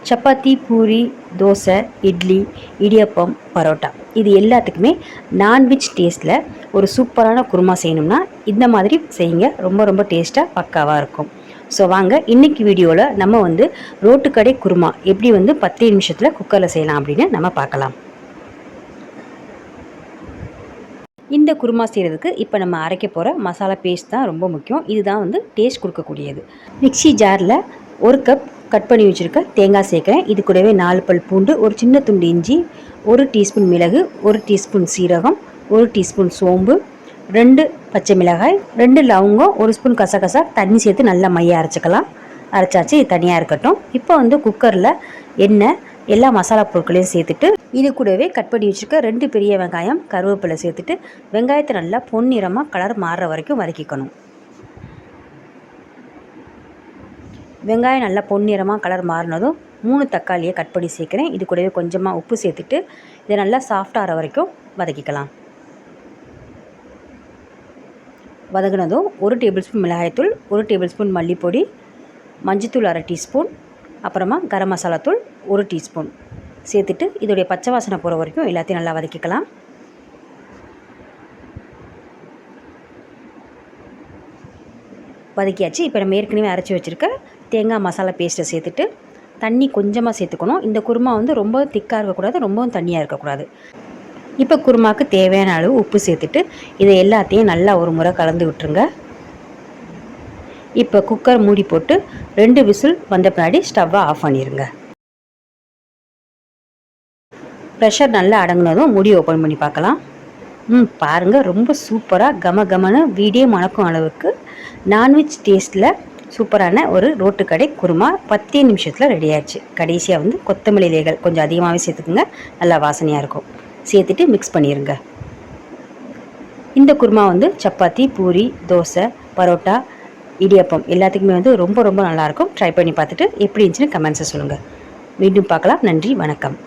சப்பாத்தி, பூரி, தோசை, இட்லி, இடியப்பம், பரோட்டா இது எல்லாத்துக்குமே நான்வெஜ் டேஸ்ட்டில் ஒரு சூப்பரான குருமா செய்யணும்னா இந்த மாதிரி செய்யுங்க. ரொம்ப ரொம்ப டேஸ்ட்டாக பக்காவாக இருக்கும். ஸோ வாங்க இன்றைக்கி வீடியோவில் நம்ம ரோட்டுக்கடை குருமா எப்படி 10 நிமிஷத்தில் குக்கரில் செய்யலாம் அப்படின்னு நம்ம பார்க்கலாம். இந்த குருமா செய்கிறதுக்கு இப்போ நம்ம அரைக்க போகிற மசாலா பேஸ்ட் தான் ரொம்ப முக்கியம். இதுதான் டேஸ்ட் கொடுக்கக்கூடியது. மிக்சி ஜாரில் 1 கப் கட் பண்ணி வச்சுருக்க தேங்காய் சேர்க்குறேன். இது கூடவே 4 பல் பூண்டு, ஒரு சின்ன துண்டு இஞ்சி, 1 டீஸ்பூன் மிளகு, 1 டீஸ்பூன் சீரகம், 1 டீஸ்பூன் சோம்பு, 2 பச்சை மிளகாய், 2 லவங்கம், 1 ஸ்பூன் கசகசா தண்ணி சேர்த்து நல்லா மைய அரைச்சிக்கலாம். அரைச்சாச்சு, இது தனியாக இருக்கட்டும். இப்போ குக்கரில் எண்ணெய், எல்லா மசாலா பொருட்களையும் சேர்த்துட்டு இது கூடவே கட் பண்ணி வச்சுருக்க 2 பெரிய வெங்காயம், கருவேப்பிலை சேர்த்துட்டு வெங்காயத்தை நல்லா பொன்னிறமாக கலர் மாறுற வரைக்கும் வதக்கிக்கணும். வெங்காயம் நல்லா பொன்னிறமாக கலர் மாறினதும் 3 தக்காளியை கட் பண்ணி சேர்க்குறேன். இது கூடவே கொஞ்சமாக உப்பு சேர்த்துட்டு இதை நல்லா சாஃப்டாகிற வரைக்கும் வதக்கிக்கலாம். வதங்கினதும் 1 டேபிள் ஸ்பூன் மிளகாய்த்தூள், 1 டேபிள் ஸ்பூன் மல்லிப்பொடி, மஞ்சத்தூள் 1/2 டீஸ்பூன், அப்புறமா கரம் மசாலா தூள் 1 டீஸ்பூன் சேர்த்துட்டு இதோடைய பச்சை வாசனை போகிற வரைக்கும் எல்லாத்தையும் நல்லா வதக்கிக்கலாம். வதக்கியாச்சு. இப்போ நம்ம ஏற்கனவே அரைச்சி வச்சுருக்க தேங்காய் மசாலா பேஸ்ட்டை சேர்த்துட்டு தண்ணி கொஞ்சமாக சேர்த்துக்கணும். இந்த குருமா ரொம்ப திக்காக இருக்கக்கூடாது, ரொம்பவும் தண்ணியாக இருக்கக்கூடாது. இப்போ குருமாவுக்கு தேவையான அளவு உப்பு சேர்த்துட்டு இதை எல்லாத்தையும் நல்லா ஒரு முறை கலந்து விட்டுருங்க. இப்போ குக்கர் மூடி போட்டு 2 விசில் வந்த பின்னாடி ஸ்டவ்வை ஆஃப் பண்ணிடுங்க. ப்ரெஷர் நல்லா அடங்கினதும் மூடி ஓப்பன் பண்ணி பார்க்கலாம். பாருங்கள், ரொம்ப சூப்பராக கமகமன்னு வீடே மணக்கும் அளவுக்கு நான்வெஜ் டேஸ்ட்டில் சூப்பரான ஒரு ரோட்டுக்கடை குருமா 10 நிமிஷத்தில் ரெடி ஆயிடுச்சு. கடைசியாக கொத்தமல்லி இலைகள் கொஞ்சம் அதிகமாகவே சேர்த்துக்குங்க, நல்லா வாசனையாக இருக்கும். சேர்த்துட்டு மிக்ஸ் பண்ணிடுங்க. இந்த குருமா சப்பாத்தி, பூரி, தோசை, பரோட்டா, இடியப்பம் எல்லாத்துக்குமே ரொம்ப ரொம்ப நல்லாயிருக்கும். ட்ரை பண்ணி பார்த்துட்டு எப்படி இருந்துச்சுன்னு கமெண்ட்ஸை சொல்லுங்கள். மீண்டும் பார்க்கலாம். நன்றி, வணக்கம்.